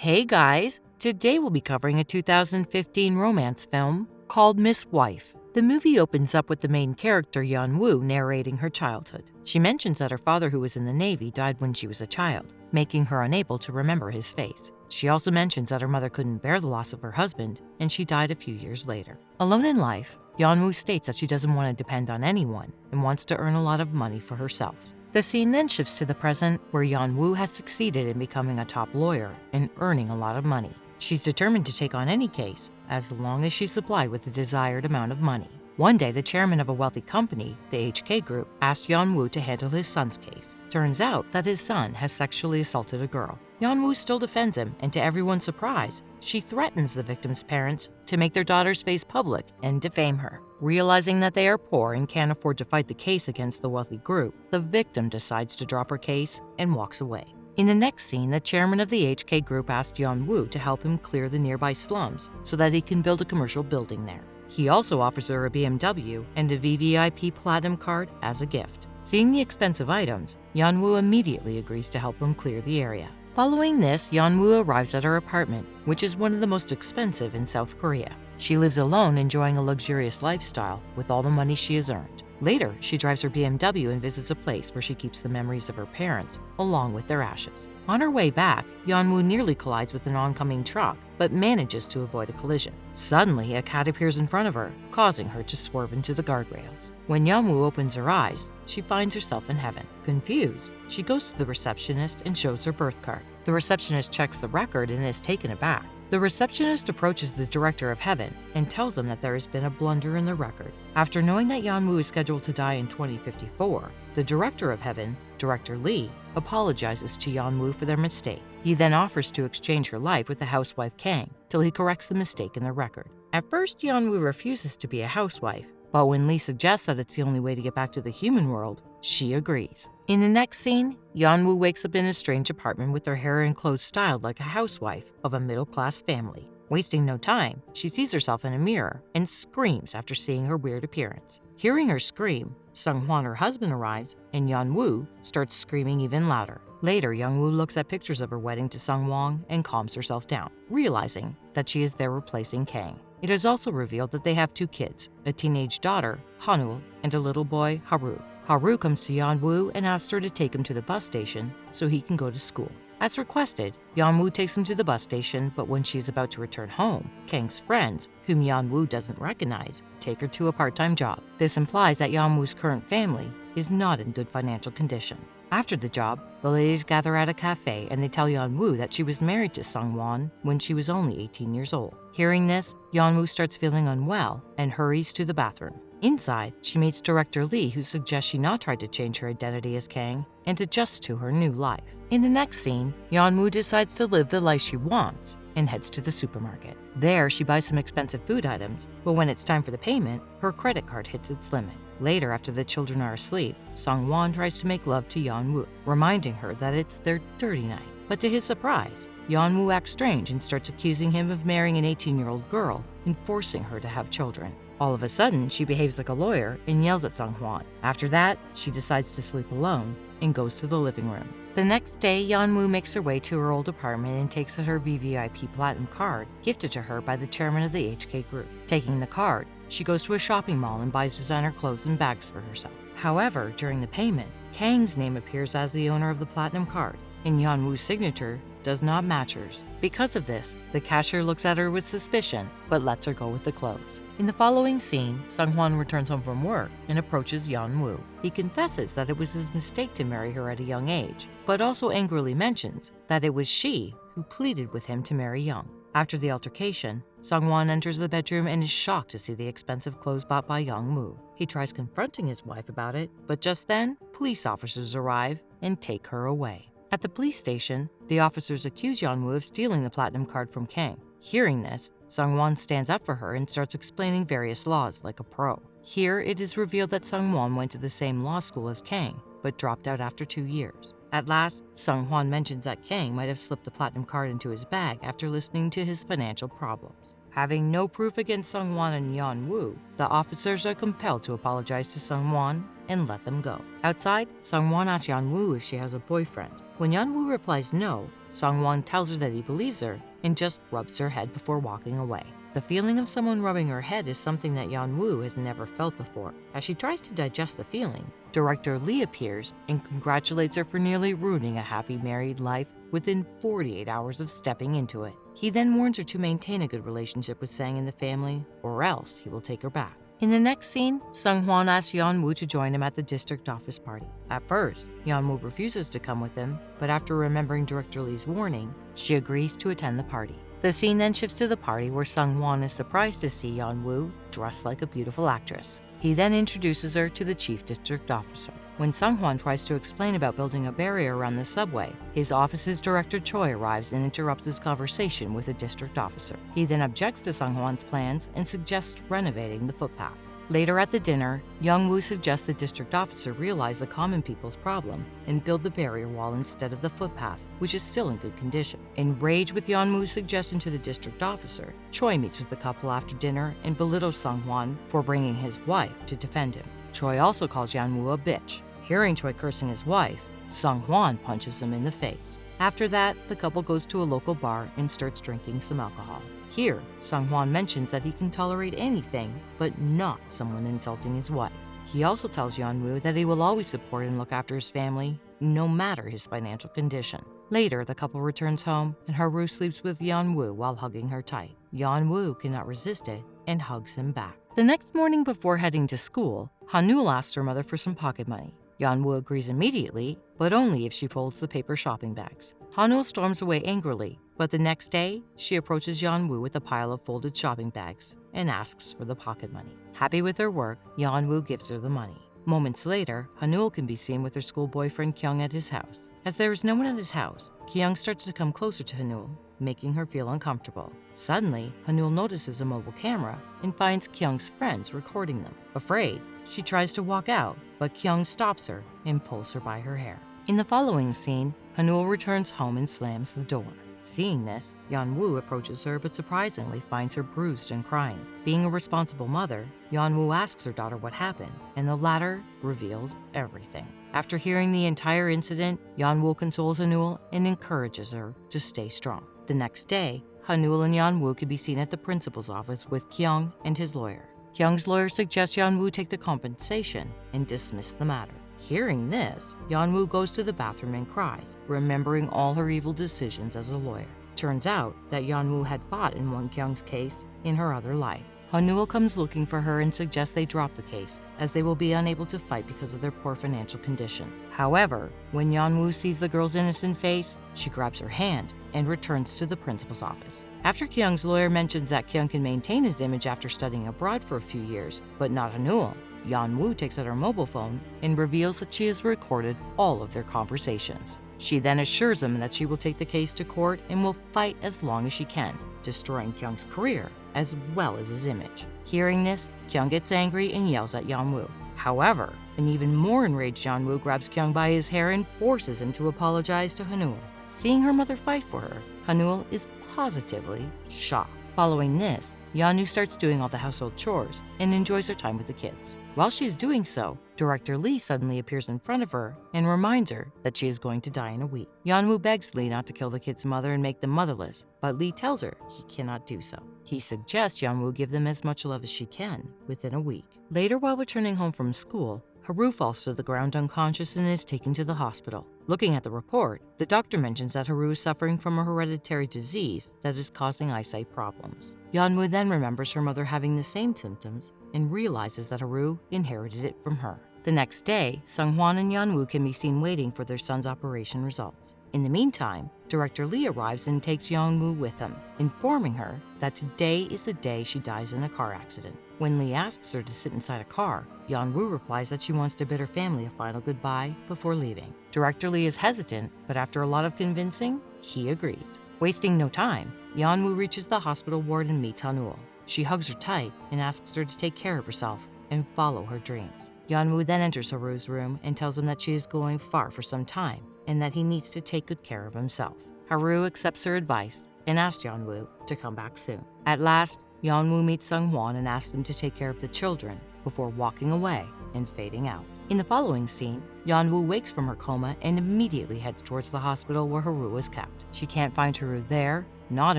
Hey guys, today we'll be covering a 2015 romance film called Miss Wife. The movie opens up with the main character Yeon-woo narrating her childhood. She mentions that her father, who was in the Navy, died when she was a child, making her unable to remember his face. She also mentions that her mother couldn't bear the loss of her husband, and she died a few years later. Alone in life, Yeon-woo states that she doesn't want to depend on anyone and wants to earn a lot of money for herself. The scene then shifts to the present, where Yeon-woo has succeeded in becoming a top lawyer and earning a lot of money. She's determined to take on any case, as long as she's supplied with the desired amount of money. One day, the chairman of a wealthy company, the HK Group, asked Yeon-woo to handle his son's case. Turns out that his son has sexually assaulted a girl. Yeon-woo still defends him, and to everyone's surprise, she threatens the victim's parents to make their daughter's face public and defame her. Realizing that they are poor and can't afford to fight the case against the wealthy group, the victim decides to drop her case and walks away. In the next scene, the chairman of the HK Group asked Yeon-woo to help him clear the nearby slums so that he can build a commercial building there. He also offers her a BMW and a VVIP Platinum card as a gift. Seeing the expensive items, Yeon-woo immediately agrees to help him clear the area. Following this, Yeon-woo arrives at her apartment, which is one of the most expensive in South Korea. She lives alone, enjoying a luxurious lifestyle with all the money she has earned. Later, she drives her BMW and visits a place where she keeps the memories of her parents, along with their ashes. On her way back, Yeon-woo nearly collides with an oncoming truck, but manages to avoid a collision. Suddenly, a cat appears in front of her, causing her to swerve into the guardrails. When Yeon-woo opens her eyes, she finds herself in heaven. Confused, she goes to the receptionist and shows her birth card. The receptionist checks the record and is taken aback. The receptionist approaches the director of heaven and tells him that there has been a blunder in the record. After knowing that Yeon-woo is scheduled to die in 2054, the director of heaven, Director Lee, apologizes to Yeon-woo for their mistake. He then offers to exchange her life with the housewife Kang till he corrects the mistake in the record. At first, Yeon-woo refuses to be a housewife, but when Lee suggests that it's the only way to get back to the human world, she agrees. In the next scene, Yeon-woo wakes up in a strange apartment with her hair and clothes styled like a housewife of a middle-class family. Wasting no time, she sees herself in a mirror and screams after seeing her weird appearance. Hearing her scream, Sung-hwan, her husband, arrives, and Yeon-woo starts screaming even louder. Later, Yeon-woo looks at pictures of her wedding to Sung-hwan and calms herself down, realizing that she is there replacing Kang. It is also revealed that they have two kids, a teenage daughter, Hanul, and a little boy, Haru. Haru comes to Yeon-woo and asks her to take him to the bus station so he can go to school. As requested, Yeon-woo takes him to the bus station, but when she is about to return home, Kang's friends, whom Yeon-woo doesn't recognize, take her to a part-time job. This implies that Yeon-woo's current family is not in good financial condition. After the job, the ladies gather at a cafe and they tell Yeon-woo that she was married to Sung-hwan when she was only 18 years old. Hearing this, Yeon-woo starts feeling unwell and hurries to the bathroom. Inside, she meets Director Lee, who suggests she not try to change her identity as Kang and adjust to her new life. In the next scene, Yeon-woo decides to live the life she wants and heads to the supermarket. There, she buys some expensive food items, but when it's time for the payment, her credit card hits its limit. Later, after the children are asleep, Sung-hwan tries to make love to Yeon-woo, reminding her that it's their dirty night. But to his surprise, Yeon-woo acts strange and starts accusing him of marrying an 18-year-old girl and forcing her to have children. All of a sudden, she behaves like a lawyer and yells at Sung-hwan. After that, she decides to sleep alone and goes to the living room. The next day, Yeon-woo makes her way to her old apartment and takes out her VVIP Platinum card gifted to her by the chairman of the HK Group. Taking the card, she goes to a shopping mall and buys designer clothes and bags for herself. However, during the payment, Kang's name appears as the owner of the Platinum card, and Yeon-woo's signature does not match hers. Because of this, the cashier looks at her with suspicion, but lets her go with the clothes. In the following scene, Sung-hwan returns home from work and approaches Yeon-woo. He confesses that it was his mistake to marry her at a young age, but also angrily mentions that it was she who pleaded with him to marry young. After the altercation, Sung-hwan enters the bedroom and is shocked to see the expensive clothes bought by Yeon-woo. He tries confronting his wife about it, but just then, police officers arrive and take her away. At the police station, the officers accuse Yeon-woo of stealing the Platinum card from Kang. Hearing this, Sung-hwan stands up for her and starts explaining various laws like a pro. Here, it is revealed that Sung-hwan went to the same law school as Kang, but dropped out after 2 years. At last, Sung-hwan mentions that Kang might have slipped the Platinum card into his bag after listening to his financial problems. Having no proof against Sung-hwan and Yeon-woo, the officers are compelled to apologize to Sung-hwan and let them go. Outside, Sung-hwan asks Yeon-woo if she has a boyfriend, When Yeon-woo replies no, Sung-won tells her that he believes her and just rubs her head before walking away. The feeling of someone rubbing her head is something that Yeon-woo has never felt before. As she tries to digest the feeling, director Lee appears and congratulates her for nearly ruining a happy married life within 48 hours of stepping into it. He then warns her to maintain a good relationship with Sang and the family, or else he will take her back. In the next scene, Sung-hwan asks Yeon-woo to join him at the district office party. At first, Yeon-woo refuses to come with him, but after remembering director Lee's warning, she agrees to attend the party. The scene then shifts to the party where Sung-hwan is surprised to see Yeon-woo dressed like a beautiful actress. He then introduces her to the chief district officer. When Sung-hwan tries to explain about building a barrier around the subway, his office's director Choi arrives and interrupts his conversation with the district officer. He then objects to Sung-hwan's plans and suggests renovating the footpath. Later at the dinner, Yeon-woo suggests the district officer realize the common people's problem and build the barrier wall instead of the footpath, which is still in good condition. Enraged with Yeon-woo's suggestion to the district officer, Choi meets with the couple after dinner and belittles Sung-hwan for bringing his wife to defend him. Choi also calls Yeon-woo a bitch. Hearing Choi cursing his wife, Sung-hwan punches him in the face. After that, the couple goes to a local bar and starts drinking some alcohol. Here, Sung-hwan mentions that he can tolerate anything, but not someone insulting his wife. He also tells Yeon-woo that he will always support and look after his family, no matter his financial condition. Later, the couple returns home, and Haru sleeps with Yeon-woo while hugging her tight. Yeon-woo cannot resist it and hugs him back. The next morning before heading to school, Hanul asks her mother for some pocket money. Yeon-woo agrees immediately, but only if she folds the paper shopping bags. Hanul storms away angrily, but the next day, she approaches Yeon-woo with a pile of folded shopping bags and asks for the pocket money. Happy with her work, Yeon-woo gives her the money. Moments later, Hanul can be seen with her school boyfriend Kyung at his house. As there is no one at his house, Kyung starts to come closer to Hanul, making her feel uncomfortable. Suddenly, Hanul notices a mobile camera and finds Kyung's friends recording them. Afraid, she tries to walk out, but Kyung stops her and pulls her by her hair. In the following scene, Hanul returns home and slams the door. Seeing this, Yeon-woo approaches her but surprisingly finds her bruised and crying. Being a responsible mother, Yeon-woo asks her daughter what happened, and the latter reveals everything. After hearing the entire incident, Yeon-woo consoles Hanul and encourages her to stay strong. The next day, Hanul and Yeon-woo can be seen at the principal's office with Kyung and his lawyer. Kyung's lawyer suggests Yeon-woo take the compensation and dismiss the matter. Hearing this, Yeon-woo goes to the bathroom and cries, remembering all her evil decisions as a lawyer. Turns out that Yeon-woo had fought and won Kyung's case in her other life. Hanul comes looking for her and suggests they drop the case, as they will be unable to fight because of their poor financial condition. However, when Yeon-woo sees the girl's innocent face, she grabs her hand and returns to the principal's office. After Kyung's lawyer mentions that Kyung can maintain his image after studying abroad for a few years, but not Hanul, Yeon-woo takes out her mobile phone and reveals that she has recorded all of their conversations. She then assures him that she will take the case to court and will fight as long as she can, destroying Kyung's career as well as his image. Hearing this, Kyung gets angry and yells at Yeon-woo. However, an even more enraged Yeon-woo grabs Kyung by his hair and forces him to apologize to Hanul. Seeing her mother fight for her, Hanul is positively shocked. Following this, Yeon-woo starts doing all the household chores and enjoys her time with the kids. While she is doing so, director Lee suddenly appears in front of her and reminds her that she is going to die in a week. Yeon-woo begs Lee not to kill the kid's mother and make them motherless, but Lee tells her he cannot do so. He suggests Yeon-woo give them as much love as she can within a week. Later, while returning home from school, Haru falls to the ground unconscious and is taken to the hospital. Looking at the report, the doctor mentions that Haru is suffering from a hereditary disease that is causing eyesight problems. Yeon-woo then remembers her mother having the same symptoms and realizes that Haru inherited it from her. The next day, Sung-hwan and Yeon-woo can be seen waiting for their son's operation results. In the meantime, director Lee arrives and takes Yeon-woo with him, informing her that today is the day she dies in a car accident. When Lee asks her to sit inside a car, Yeon-woo replies that she wants to bid her family a final goodbye before leaving. Director Lee is hesitant, but after a lot of convincing, he agrees. Wasting no time, Yeon-woo reaches the hospital ward and meets Hanul. She hugs her tight and asks her to take care of herself and follow her dreams. Yeon-woo then enters Haru's room and tells him that she is going far for some time and that he needs to take good care of himself. Haru accepts her advice and asks Yeon-woo to come back soon. At last, Yeon-woo meets Sung-hwan and asks him to take care of the children before walking away and fading out. In the following scene, Yeon-woo wakes from her coma and immediately heads towards the hospital where Haru was kept. She can't find Haru there, not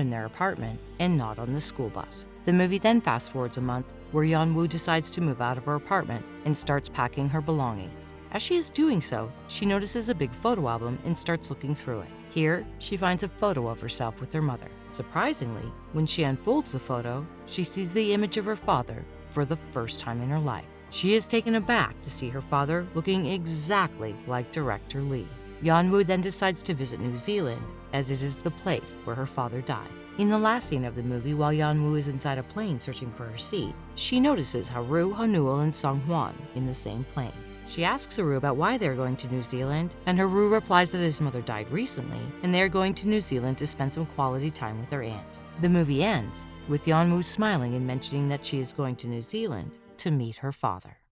in their apartment, and not on the school bus. The movie then fast forwards a month where Yeon-woo decides to move out of her apartment and starts packing her belongings. As she is doing so, she notices a big photo album and starts looking through it. Here, she finds a photo of herself with her mother. Surprisingly, when she unfolds the photo, she sees the image of her father for the first time in her life. She is taken aback to see her father looking exactly like director Lee. Yeon-woo then decides to visit New Zealand, as it is the place where her father died. In the last scene of the movie, while Yeon-woo is inside a plane searching for her seat, she notices Haru, Hanul, and Sung-hwan in the same plane. She asks Haru about why they are going to New Zealand, and Haru replies that his mother died recently, and they are going to New Zealand to spend some quality time with her aunt. The movie ends with Yeon-woo smiling and mentioning that she is going to New Zealand to meet her father.